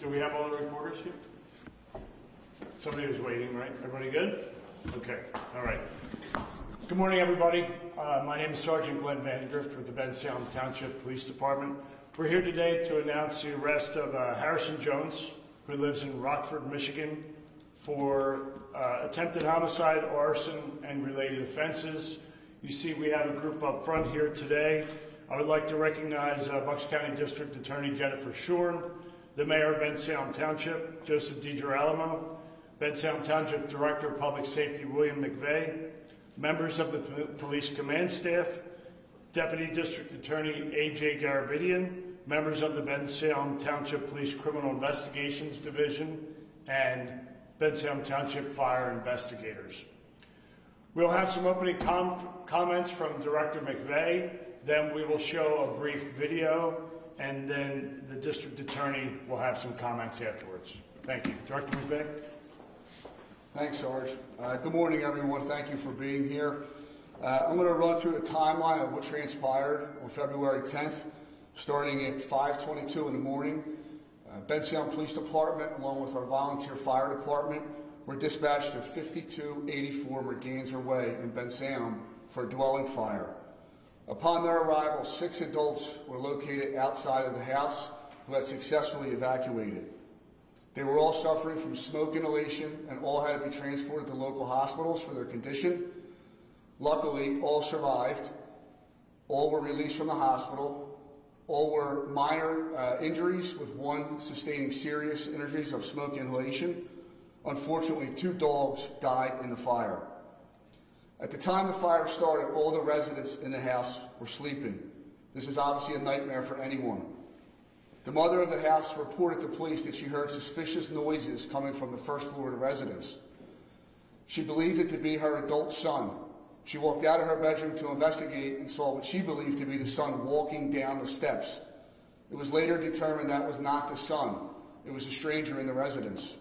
Do we have all the reporters here? Somebody was waiting, right? Everybody good? Okay, all right. Good morning, everybody. My name is Sergeant Glenn Vandegrift with the Bensalem Township Police Department. We're here today to announce the arrest of Harrison Jones, who lives in Rockford, Michigan, for attempted homicide, arson, and related offenses. You see we have a group up front here today. I would like to recognize Bucks County District Attorney Jennifer Shorn, the Mayor of Bensalem Township, Joseph DiGirolamo, Bensalem Township Director of Public Safety, William McVeigh, members of the Police Command Staff, Deputy District Attorney A.J. Garabidian, members of the Bensalem Township Police Criminal Investigations Division, and Bensalem Township Fire Investigators. We'll have some opening comments from Director McVeigh, then we will show a brief video, and then the District Attorney will have some comments afterwards. Thank you. Director McVeigh. Thanks, Sarge. Good morning, everyone. Thank you for being here. I'm going to run through the timeline of what transpired on February 10th, starting at 5:22 in the morning. Bensalem Police Department, along with our volunteer fire department, were dispatched to 5284 Merganser Way in Bensalem for a dwelling fire. Upon their arrival, 6 adults were located outside of the house who had successfully evacuated. They were all suffering from smoke inhalation and all had to be transported to local hospitals for their condition. Luckily, all survived. All were released from the hospital. All were minor injuries, with one sustaining serious injuries of smoke inhalation. Unfortunately, 2 dogs died in the fire. At the time the fire started, all the residents in the house were sleeping. This is obviously a nightmare for anyone. The mother of the house reported to police that she heard suspicious noises coming from the first floor of the residence. She believed it to be her adult son. She walked out of her bedroom to investigate and saw what she believed to be the son walking down the steps. It was later determined that was not the son. It was a stranger in the residence.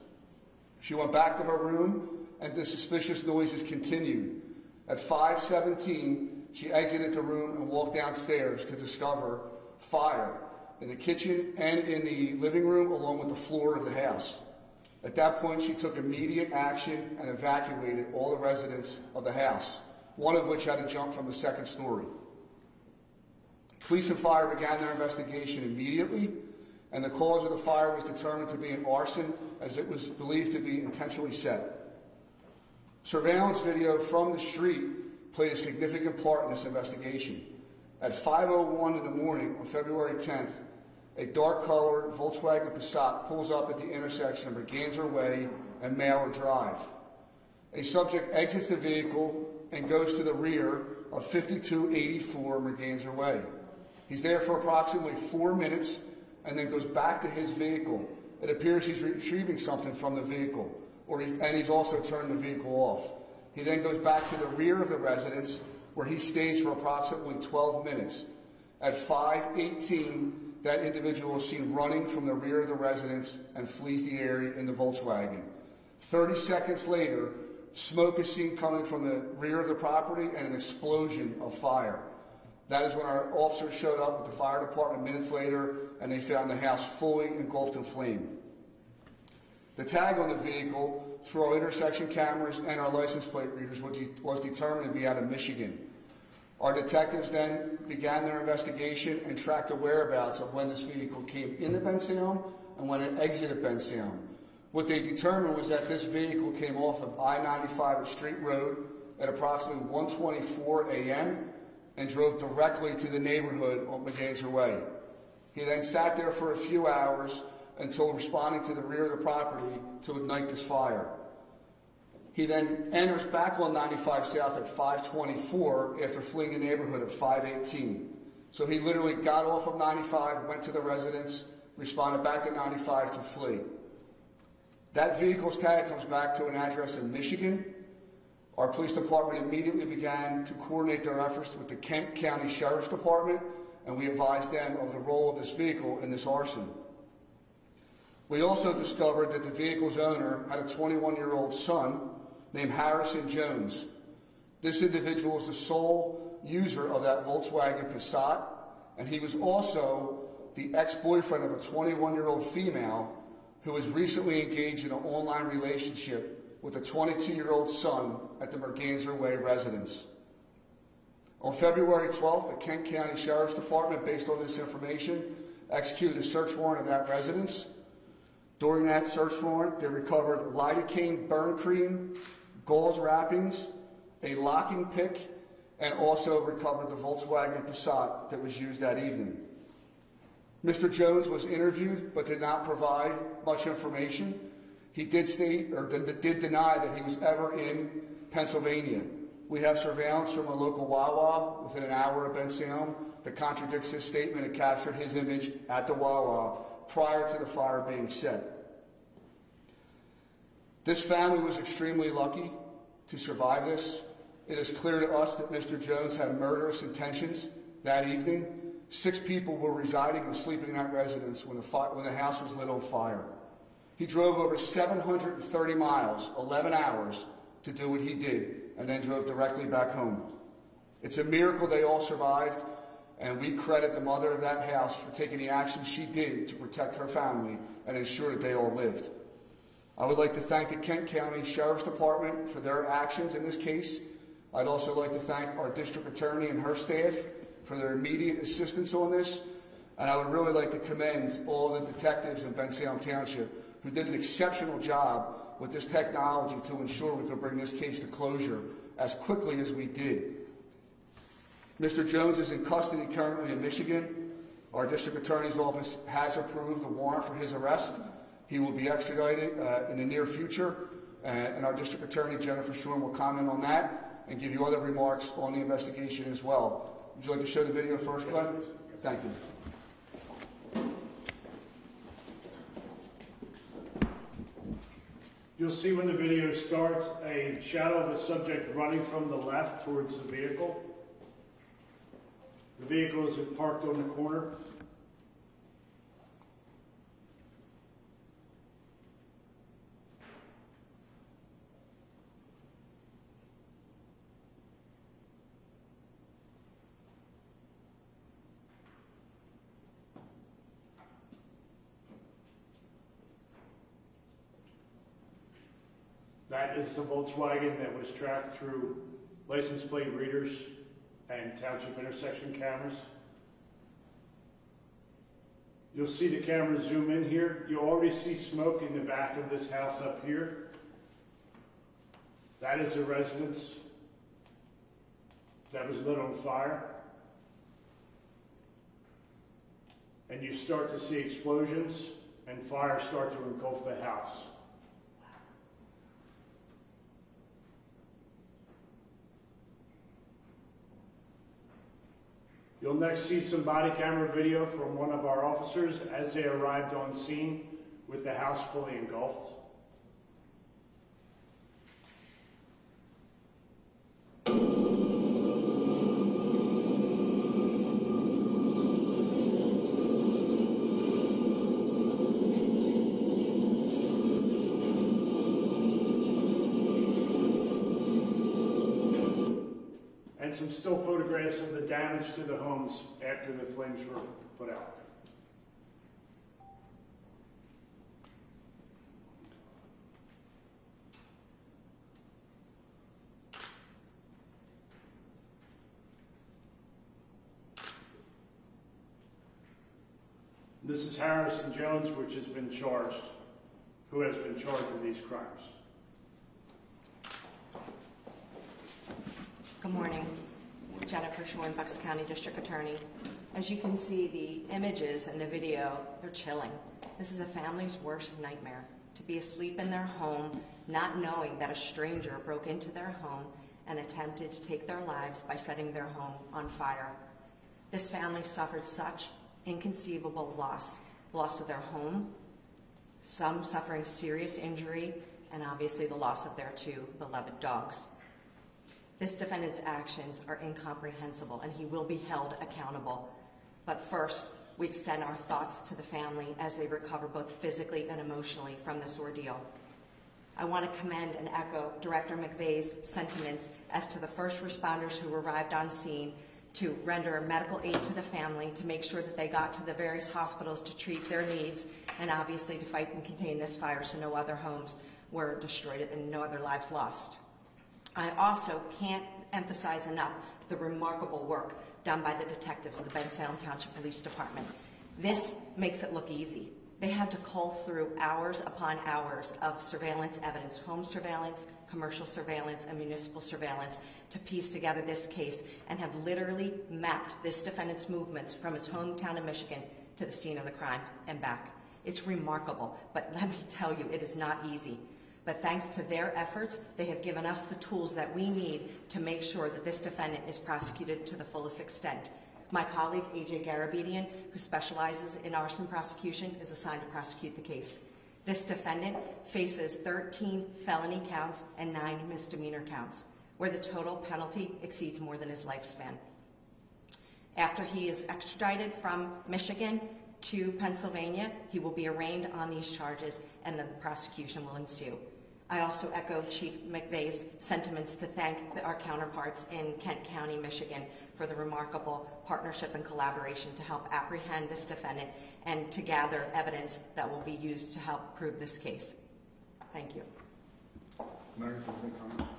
She went back to her room and the suspicious noises continued. At 5:17, she exited the room and walked downstairs to discover fire in the kitchen and in the living room, along with the floor of the house. At that point, she took immediate action and evacuated all the residents of the house, one of which had to jump from the 2nd story. Police and fire began their investigation immediately, and the cause of the fire was determined to be an arson, as it was believed to be intentionally set. Surveillance video from the street played a significant part in this investigation. At 5:01 in the morning on February 10th, a dark-colored Volkswagen Passat pulls up at the intersection of Merganser Way and Mailer Drive. A subject exits the vehicle and goes to the rear of 5284 Merganser Way. He's there for approximately 4 minutes and then goes back to his vehicle. It appears he's retrieving something from the vehicle, and he's also turned the vehicle off. He then goes back to the rear of the residence, where he stays for approximately 12 minutes. At 5:18, that individual is seen running from the rear of the residence and flees the area in the Volkswagen. 30 seconds later, smoke is seen coming from the rear of the property and an explosion of fire. That is when our officers showed up with the fire department minutes later, and they found the house fully engulfed in flame. The tag on the vehicle, through our intersection cameras and our license plate readers, was determined to be out of Michigan. Our detectives then began their investigation and tracked the whereabouts of when this vehicle came into Bensalem and when it exited Bensalem. What they determined was that this vehicle came off of I-95 at Street Road at approximately 1:24 a.m. and drove directly to the neighborhood on Merganser Way. He then sat there for a few hours until responding to the rear of the property to ignite this fire. He then enters back on 95 South at 5:24 after fleeing the neighborhood at 5:18. So he literally got off of 95, went to the residence, responded back to 95 to flee. That vehicle's tag comes back to an address in Michigan. Our police department immediately began to coordinate their efforts with the Kent County Sheriff's Department, and we advised them of the role of this vehicle in this arson. We also discovered that the vehicle's owner had a 21-year-old son named Harrison Jones. This individual is the sole user of that Volkswagen Passat, and he was also the ex-boyfriend of a 21-year-old female who was recently engaged in an online relationship with a 22-year-old son at the Merganser Way residence. On February 12th, the Kent County Sheriff's Department, based on this information, executed a search warrant of that residence. During that search warrant, they recovered lidocaine burn cream, gauze wrappings, a locking pick, and also recovered the Volkswagen Passat that was used that evening. Mr. Jones was interviewed but did not provide much information. He did state, or did deny, that he was ever in Pennsylvania. We have surveillance from a local Wawa within an hour of Bensalem that contradicts his statement and captured his image at the Wawa prior to the fire being set. This family was extremely lucky to survive this. It is clear to us that Mr. Jones had murderous intentions that evening. 6 people were residing and sleeping in that residence when the house was lit on fire. He drove over 730 miles, 11 hours, to do what he did, and then drove directly back home. It's a miracle they all survived, and we credit the mother of that house for taking the action she did to protect her family and ensure that they all lived. I would like to thank the Kent County Sheriff's Department for their actions in this case. I'd also like to thank our district attorney and her staff for their immediate assistance on this. And I would really like to commend all the detectives in Bensalem Township who did an exceptional job with this technology to ensure we could bring this case to closure as quickly as we did. Mr. Jones is in custody currently in Michigan. Our district attorney's office has approved the warrant for his arrest. He will be extradited in the near future, and our district attorney, Jennifer Shorn, will comment on that and give you other remarks on the investigation as well. Would you like to show the video first, Glenn? Thank you. You'll see when the video starts a shadow of a subject running from the left towards the vehicle. The vehicle is parked on the corner. That is the Volkswagen that was tracked through license plate readers and township intersection cameras. You'll see the camera zoom in here. You already see smoke in the back of this house up here. That is a residence that was lit on fire. And you start to see explosions and fire start to engulf the house. You'll next see some body camera video from one of our officers as they arrived on scene with the house fully engulfed. And some still photographs of the damage to the homes after the flames were put out. This is Harrison Jones, who has been charged with these crimes. Good morning. Jennifer Shorn, Bucks County District Attorney. As you can see, the images and the video, they're chilling. This is a family's worst nightmare, to be asleep in their home, not knowing that a stranger broke into their home and attempted to take their lives by setting their home on fire. This family suffered such inconceivable loss of their home, some suffering serious injury, and obviously the loss of their 2 beloved dogs. This defendant's actions are incomprehensible, and he will be held accountable. But first, we extend our thoughts to the family as they recover both physically and emotionally from this ordeal. I want to commend and echo Director McVeigh's sentiments as to the first responders who arrived on scene to render medical aid to the family, to make sure that they got to the various hospitals to treat their needs, and obviously to fight and contain this fire so no other homes were destroyed and no other lives lost. I also can't emphasize enough the remarkable work done by the detectives of the Bensalem Police Department. This makes it look easy. They had to cull through hours upon hours of surveillance evidence, home surveillance, commercial surveillance, and municipal surveillance to piece together this case and have literally mapped this defendant's movements from his hometown of Michigan to the scene of the crime and back. It's remarkable, but let me tell you, it is not easy. But thanks to their efforts, they have given us the tools that we need to make sure that this defendant is prosecuted to the fullest extent. My colleague, A.J. Garabedian, who specializes in arson prosecution, is assigned to prosecute the case. This defendant faces 13 felony counts and 9 misdemeanor counts, where the total penalty exceeds more than his lifespan. After he is extradited from Michigan to Pennsylvania, he will be arraigned on these charges, and then the prosecution will ensue. I also echo Chief McVeigh's sentiments to thank our counterparts in Kent County, Michigan, for the remarkable partnership and collaboration to help apprehend this defendant and to gather evidence that will be used to help prove this case. Thank you. Mary, do you have any comments?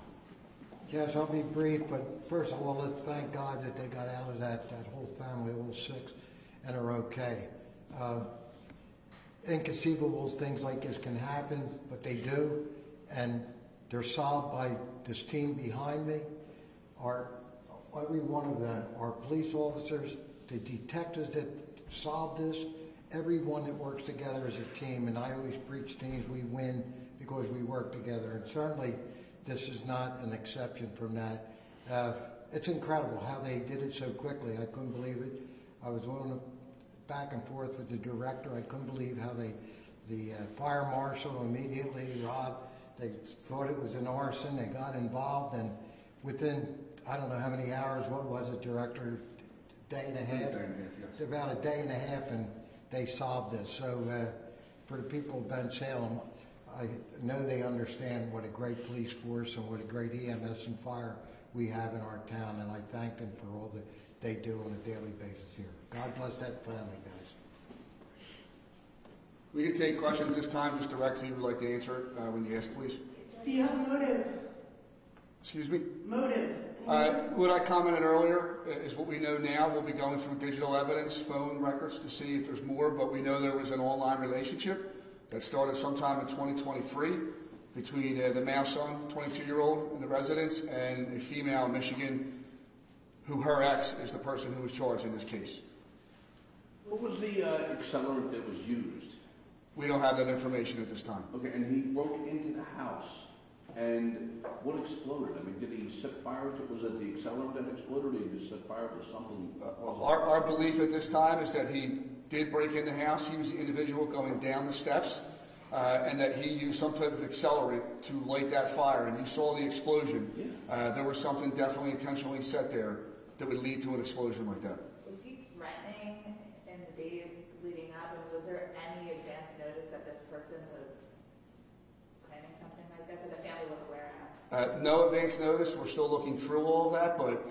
Yes, I'll be brief, but first of all, let's thank God that they got out of that whole family, all 6, and are okay. Inconceivable things like this can happen, but they do, and they're solved by this team behind me. Every one of them, our police officers, the detectives that solved this, everyone that works together as a team, and I always preach teams, we win because we work together, and certainly this is not an exception from that. It's incredible how they did it so quickly. I couldn't believe it. I was on back and forth with the director. I couldn't believe how the fire marshal immediately, Rob, they thought it was an arson. They got involved, and within, I don't know how many hours, what was it, Director? Day and a half? It's about a day and a half, and they solved this. So for the people of Bensalem, I know they understand what a great police force and what a great EMS and fire we have in our town, and I thank them for all that they do on a daily basis here. God bless that family, guys. We can take questions this time. Just directly, would like to answer it when you ask, please. Do you have motive? Excuse me? Motive. What I commented earlier is what we know now. We'll be going through digital evidence, phone records to see if there's more, but we know there was an online relationship that started sometime in 2023 between the male son, 22-year-old, in the residence, and a female in Michigan, who her ex is the person who was charged in this case. What was the accelerant that was used? We don't have that information at this time. Okay, and he broke into the house, and what exploded? I mean, did he set fire to, was it the accelerant that exploded, or did he just set fire to something? Our belief at this time is that he did break in the house. He was the individual going down the steps, and that he used some type of accelerant to light that fire, and you saw the explosion. Yeah. There was something definitely intentionally set there that would lead to an explosion like that. Was he threatening in the days leading up, and was there any advance notice that this person was planning something like this, that the family was aware of? No advance notice. We're still looking through all of that, but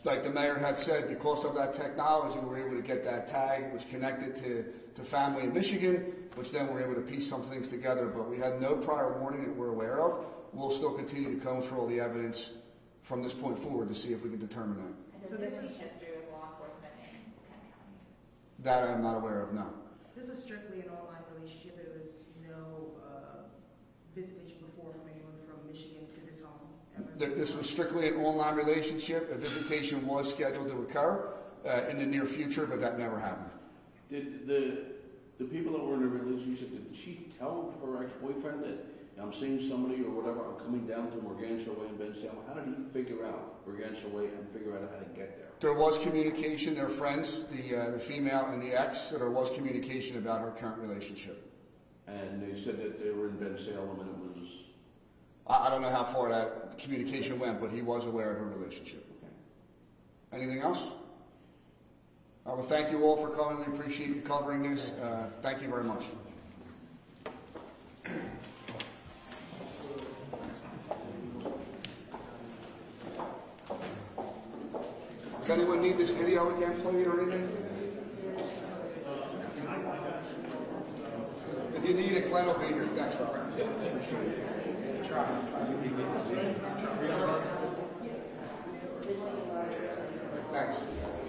like the mayor had said, because of that technology, we were able to get that tag, which connected to family in Michigan, which then we're able to piece some things together, but we had no prior warning that we're aware of. We'll still continue to comb through all the evidence from this point forward to see if we can determine that. And does this have history with law enforcement in Kent County? That I'm not aware of, no. This was strictly an online relationship. There was no visitation before from anyone from Michigan to this home? This was strictly an online relationship. A visitation was scheduled to occur in the near future, but that never happened. Did the people that were in a relationship, did she tell her ex-boyfriend that I'm seeing somebody or whatever, I'm coming down to Morgantia Way in Bensalem? How did he figure out Morgantia Way and figure out how to get there? There was communication. They're friends, the female and the ex, so there was communication about her current relationship. And they said that they were in Bensalem and it was... I don't know how far that communication went, but he was aware of her relationship. Okay. Anything else? Well, thank you all for coming. We appreciate you covering this. Thank you very much. Does anyone need this video again played or anything? you need it, Glenn will be here. Thanks, Robert. Thanks.